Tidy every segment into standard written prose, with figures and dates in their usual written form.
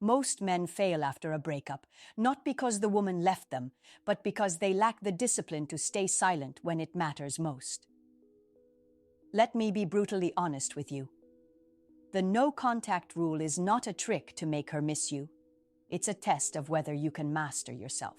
Most men fail after a breakup, not because the woman left them, but because they lack the discipline to stay silent when it matters most. Let me be brutally honest with you. The no-contact rule is not a trick to make her miss you. It's a test of whether you can master yourself.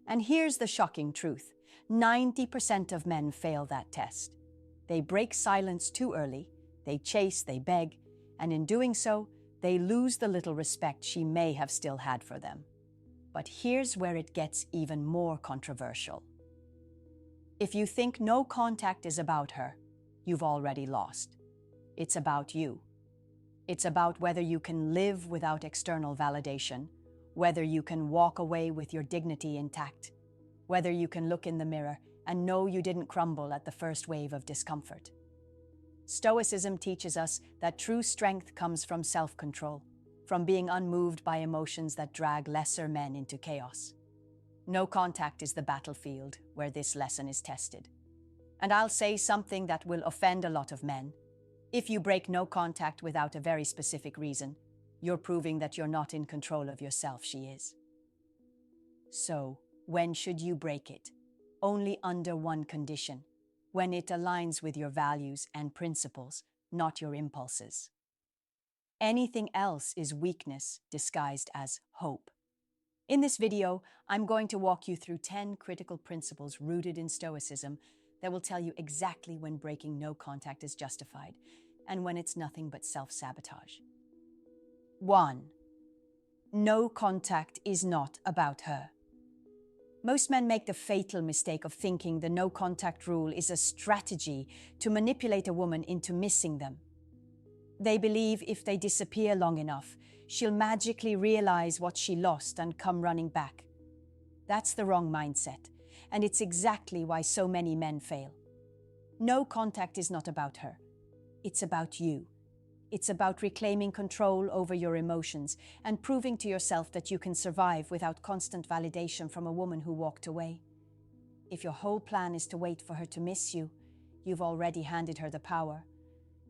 And here's the shocking truth. 90% of men fail that test. They break silence too early, they chase, they beg, and in doing so, they lose the little respect she may have still had for them. But here's where it gets even more controversial. If you think no contact is about her, you've already lost. It's about you. It's about whether you can live without external validation, whether you can walk away with your dignity intact, whether you can look in the mirror and know you didn't crumble at the first wave of discomfort. Stoicism teaches us that true strength comes from self-control, from being unmoved by emotions that drag lesser men into chaos. No contact is the battlefield where this lesson is tested. And I'll say something that will offend a lot of men. If you break no contact without a very specific reason, you're proving that you're not in control of yourself, she is. So, when should you break it? Only under one condition: when it aligns with your values and principles, not your impulses. Anything else is weakness disguised as hope. In this video, I'm going to walk you through 10 critical principles rooted in Stoicism that will tell you exactly when breaking no contact is justified and when it's nothing but self-sabotage. 1. No contact is not about her. Most men make the fatal mistake of thinking the no-contact rule is a strategy to manipulate a woman into missing them. They believe if they disappear long enough, she'll magically realize what she lost and come running back. That's the wrong mindset, and it's exactly why so many men fail. No contact is not about her. It's about you. It's about reclaiming control over your emotions and proving to yourself that you can survive without constant validation from a woman who walked away. If your whole plan is to wait for her to miss you, you've already handed her the power.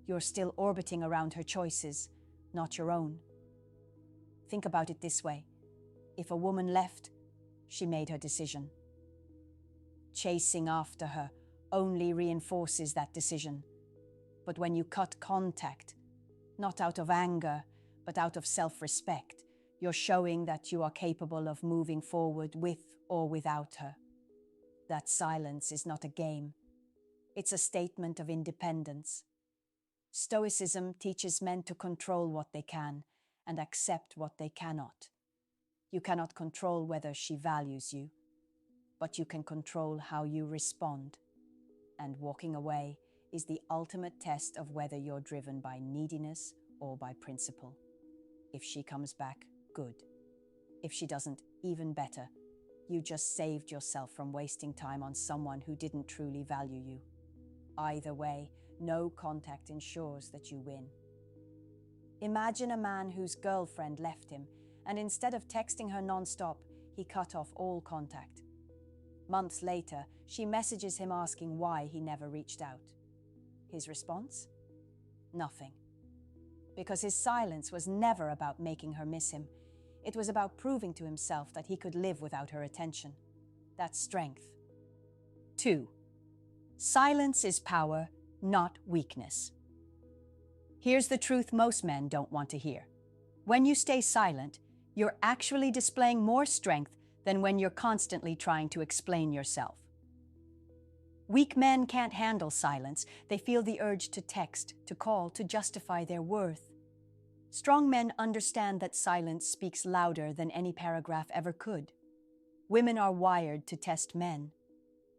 You're still orbiting around her choices, not your own. Think about it this way. If a woman left, she made her decision. Chasing after her only reinforces that decision. But when you cut contact, not out of anger, but out of self-respect, you're showing that you are capable of moving forward with or without her. That silence is not a game. It's a statement of independence. Stoicism teaches men to control what they can and accept what they cannot. You cannot control whether she values you, but you can control how you respond. And walking away is the ultimate test of whether you're driven by neediness or by principle. If she comes back, good. If she doesn't, even better. You just saved yourself from wasting time on someone who didn't truly value you. Either way, no contact ensures that you win. Imagine a man whose girlfriend left him, and instead of texting her non-stop, he cut off all contact. Months later, she messages him asking why he never reached out. His response? Nothing. Because his silence was never about making her miss him. It was about proving to himself that he could live without her attention. That's strength. 2. Silence is power, not weakness. Here's the truth most men don't want to hear. When you stay silent, you're actually displaying more strength than when you're constantly trying to explain yourself. Weak men can't handle silence. They feel the urge to text, to call, to justify their worth. Strong men understand that silence speaks louder than any paragraph ever could. Women are wired to test men.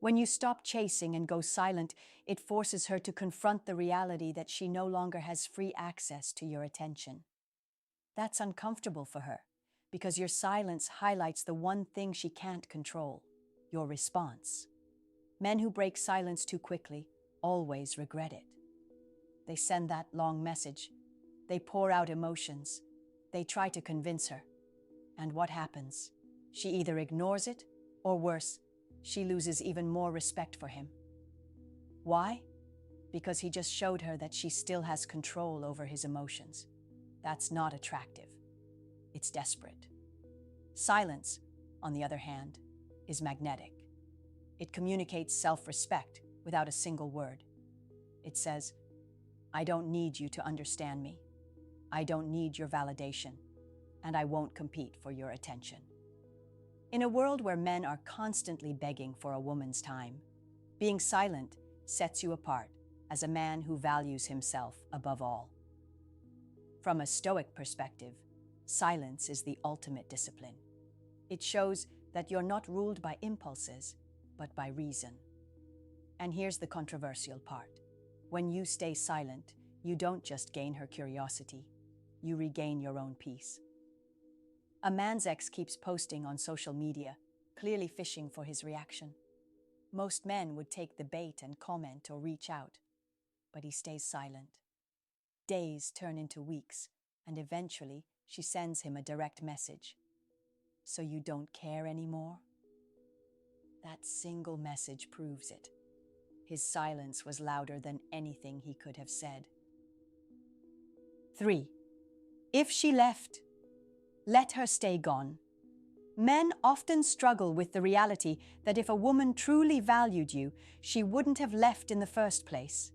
When you stop chasing and go silent, it forces her to confront the reality that she no longer has free access to your attention. That's uncomfortable for her, because your silence highlights the one thing she can't control: your response. Men who break silence too quickly always regret it. They send that long message. They pour out emotions. They try to convince her. And what happens? She either ignores it, or worse, she loses even more respect for him. Why? Because he just showed her that she still has control over his emotions. That's not attractive. it's desperate. Silence, on the other hand, is magnetic. It communicates self-respect without a single word. It says, I don't need you to understand me. I don't need your validation, and I won't compete for your attention. In a world where men are constantly begging for a woman's time, being silent sets you apart as a man who values himself above all. From a Stoic perspective, silence is the ultimate discipline. It shows that you're not ruled by impulses, but by reason. And here's the controversial part. When you stay silent, you don't just gain her curiosity, you regain your own peace. A man's ex keeps posting on social media, clearly fishing for his reaction. Most men would take the bait and comment or reach out, but he stays silent. Days turn into weeks, and eventually she sends him a direct message. So you don't care anymore? That single message proves it. His silence was louder than anything he could have said. 3. If she left, let her stay gone. Men often struggle with the reality that if a woman truly valued you, she wouldn't have left in the first place.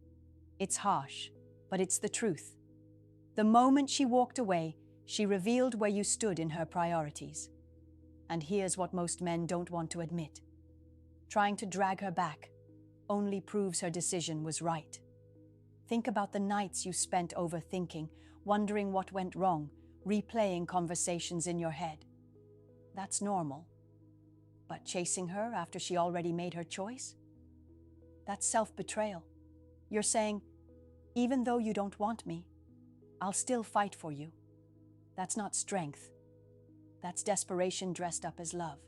It's harsh, but it's the truth. The moment she walked away, she revealed where you stood in her priorities. And here's what most men don't want to admit. Trying to drag her back only proves her decision was right. Think about the nights you spent overthinking, wondering what went wrong, replaying conversations in your head. That's normal. But chasing her after she already made her choice? That's self-betrayal. You're saying, even though you don't want me, I'll still fight for you. That's not strength. That's desperation dressed up as love.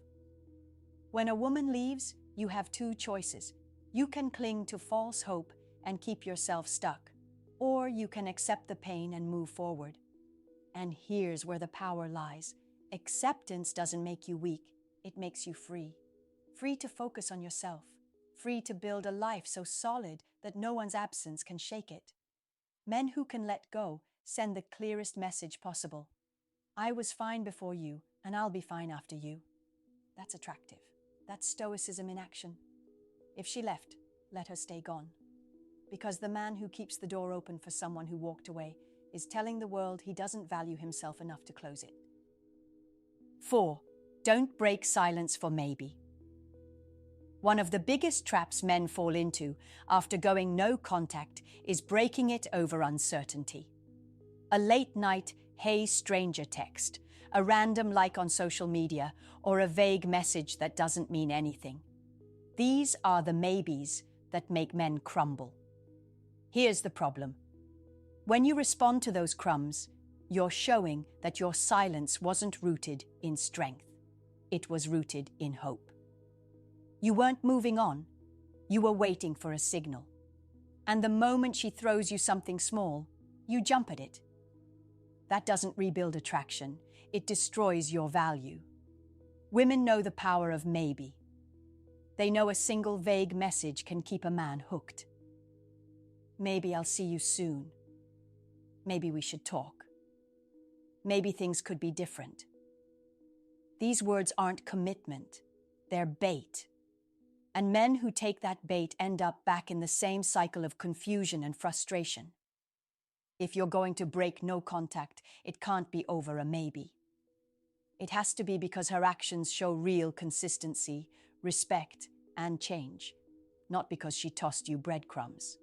When a woman leaves, you have two choices. You can cling to false hope and keep yourself stuck, or you can accept the pain and move forward. And here's where the power lies. Acceptance doesn't make you weak, it makes you free. Free to focus on yourself. Free to build a life so solid that no one's absence can shake it. Men who can let go send the clearest message possible. I was fine before you, and I'll be fine after you. That's attractive. That's Stoicism in action. If she left, let her stay gone. Because the man who keeps the door open for someone who walked away is telling the world he doesn't value himself enough to close it. 4. Don't break silence for maybe. One of the biggest traps men fall into after going no contact is breaking it over uncertainty. A late-night, hey stranger text, a random like on social media, or a vague message that doesn't mean anything. These are the maybes that make men crumble. Here's the problem. When you respond to those crumbs, you're showing that your silence wasn't rooted in strength. It was rooted in hope. You weren't moving on. You were waiting for a signal. And the moment she throws you something small, you jump at it. That doesn't rebuild attraction. It destroys your value. Women know the power of maybe. They know a single vague message can keep a man hooked. Maybe I'll see you soon. Maybe we should talk. Maybe things could be different. These words aren't commitment. They're bait. And men who take that bait end up back in the same cycle of confusion and frustration. If you're going to break no contact, it can't be over a maybe. It has to be because her actions show real consistency, respect, and change, not because she tossed you breadcrumbs.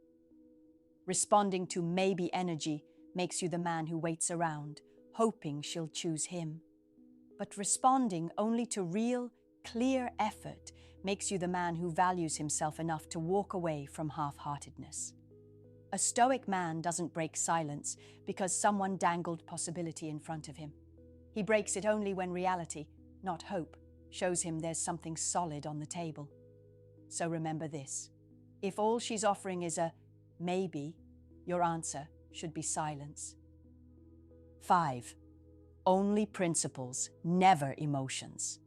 Responding to maybe energy makes you the man who waits around, hoping she'll choose him. But responding only to real, clear effort makes you the man who values himself enough to walk away from half-heartedness. A stoic man doesn't break silence because someone dangled possibility in front of him. He breaks it only when reality, not hope, shows him there's something solid on the table. So remember this. If all she's offering is a maybe, your answer should be silence. 5. Only principles, never emotions.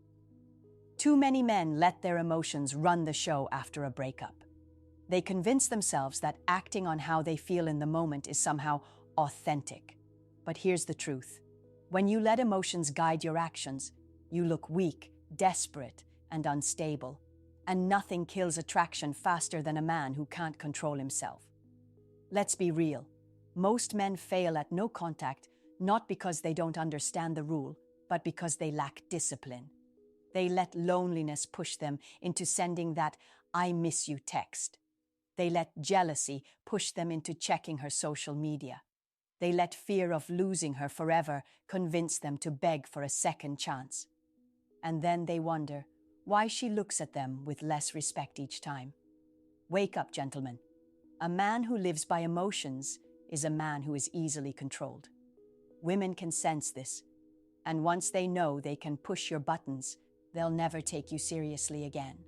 Too many men let their emotions run the show after a breakup. They convince themselves that acting on how they feel in the moment is somehow authentic. But here's the truth. When you let emotions guide your actions, you look weak, desperate, and unstable. And nothing kills attraction faster than a man who can't control himself. Let's be real. Most men fail at no contact, not because they don't understand the rule, but because they lack discipline. They let loneliness push them into sending that "I miss you" text. They let jealousy push them into checking her social media. They let fear of losing her forever convince them to beg for a second chance. And then they wonder why she looks at them with less respect each time. Wake up, gentlemen. A man who lives by emotions is a man who is easily controlled. Women can sense this, and once they know they can push your buttons, they'll never take you seriously again.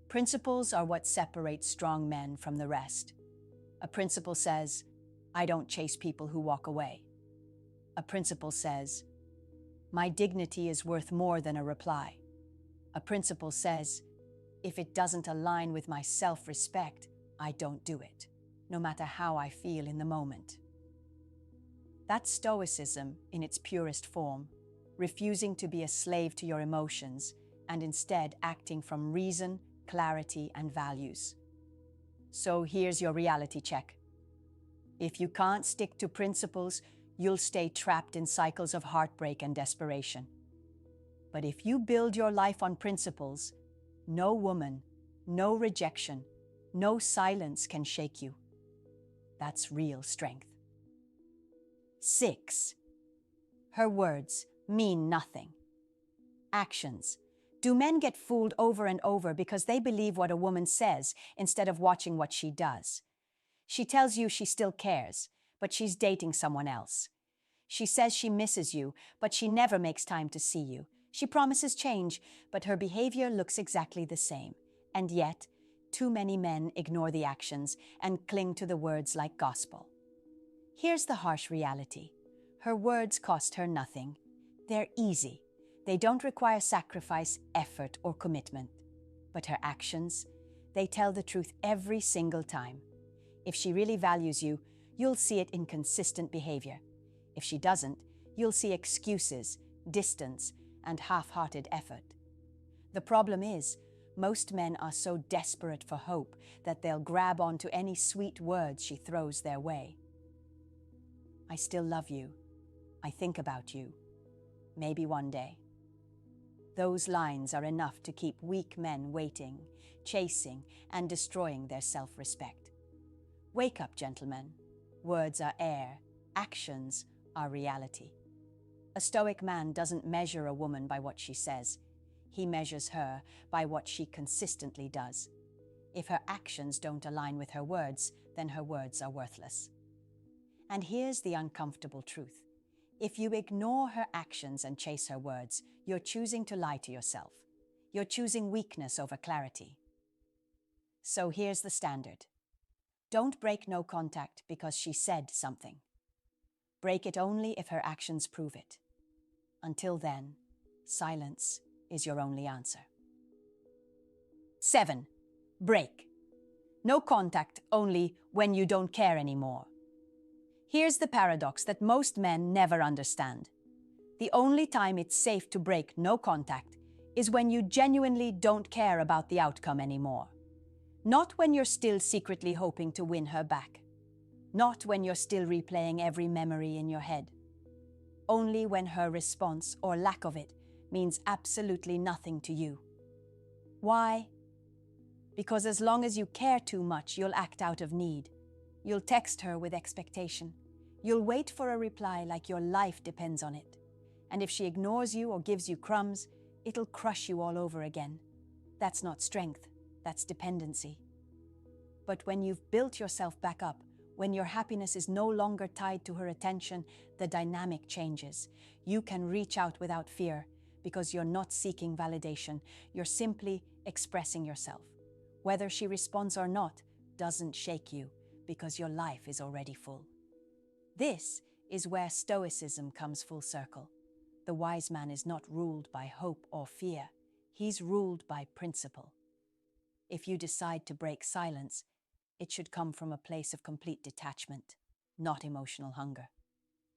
Principles are what separate strong men from the rest. A principle says, "I don't chase people who walk away." A principle says, "My dignity is worth more than a reply." A principle says, "If it doesn't align with my self-respect, I don't do it, no matter how I feel in the moment." That's Stoicism in its purest form, refusing to be a slave to your emotions and instead acting from reason, clarity, and values. So here's your reality check. If you can't stick to principles, you'll stay trapped in cycles of heartbreak and desperation. But if you build your life on principles, no woman, no rejection, no silence can shake you. That's real strength. 6. Her words mean nothing. Actions. Do men get fooled over and over because they believe what a woman says instead of watching what she does? She tells you she still cares, but she's dating someone else. She says she misses you, but she never makes time to see you. She promises change, but her behavior looks exactly the same. And yet, too many men ignore the actions and cling to the words like gospel. Here's the harsh reality. Her words cost her nothing. They're easy. They don't require sacrifice, effort, or commitment. But her actions, they tell the truth every single time. If she really values you, you'll see it in consistent behavior. If she doesn't, you'll see excuses, distance, and half-hearted effort. The problem is, most men are so desperate for hope that they'll grab onto any sweet words she throws their way. "I still love you. I think about you. Maybe one day." Those lines are enough to keep weak men waiting, chasing, and destroying their self-respect. Wake up, gentlemen. Words are air. Actions are reality. A stoic man doesn't measure a woman by what she says. He measures her by what she consistently does. If her actions don't align with her words, then her words are worthless. And here's the uncomfortable truth. If you ignore her actions and chase her words, you're choosing to lie to yourself. You're choosing weakness over clarity. So here's the standard. Don't break no contact because she said something. Break it only if her actions prove it. Until then, silence is your only answer. 7. Break. No contact only when you don't care anymore. Here's the paradox that most men never understand. The only time it's safe to break no contact is when you genuinely don't care about the outcome anymore. Not when you're still secretly hoping to win her back. Not when you're still replaying every memory in your head. Only when her response or lack of it means absolutely nothing to you. Why? Because as long as you care too much, you'll act out of need. You'll text her with expectation. You'll wait for a reply like your life depends on it. And if she ignores you or gives you crumbs, it'll crush you all over again. That's not strength, that's dependency. But when you've built yourself back up, when your happiness is no longer tied to her attention, the dynamic changes. You can reach out without fear because you're not seeking validation. You're simply expressing yourself. Whether she responds or not doesn't shake you because your life is already full. This is where Stoicism comes full circle. The wise man is not ruled by hope or fear. He's ruled by principle. If you decide to break silence, it should come from a place of complete detachment, not emotional hunger.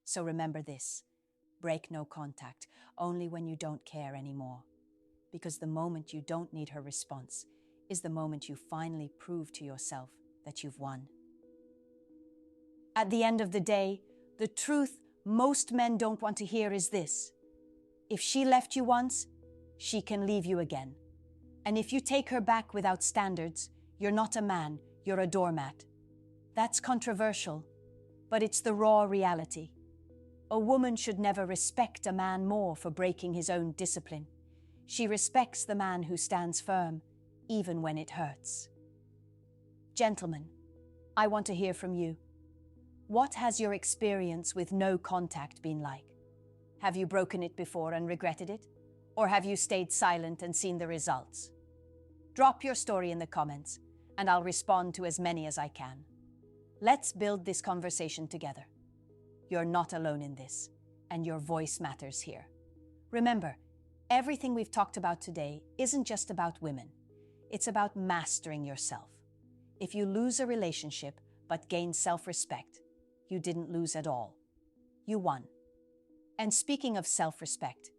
So remember this: Break no contact, only when you don't care anymore. Because the moment you don't need her response is the moment you finally prove to yourself that you've won. At the end of the day, the truth most men don't want to hear is this: if she left you once, she can leave you again. And if you take her back without standards, you're not a man, you're a doormat. That's controversial, but it's the raw reality. A woman should never respect a man more for breaking his own discipline. She respects the man who stands firm, even when it hurts. Gentlemen, I want to hear from you. What has your experience with no contact been like? Have you broken it before and regretted it? Or have you stayed silent and seen the results? Drop your story in the comments, and I'll respond to as many as I can. Let's build this conversation together. You're not alone in this, and your voice matters here. Remember, everything we've talked about today isn't just about women. It's about mastering yourself. If you lose a relationship but gain self-respect, you didn't lose at all. You won. And speaking of self-respect,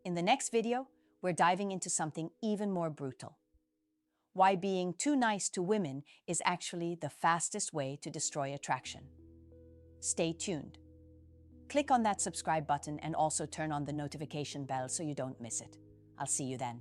in the next video, we're diving into something even more brutal. Why being too nice to women is actually the fastest way to destroy attraction. Stay tuned. Click on that subscribe button and also turn on the notification bell so you don't miss it. I'll see you then.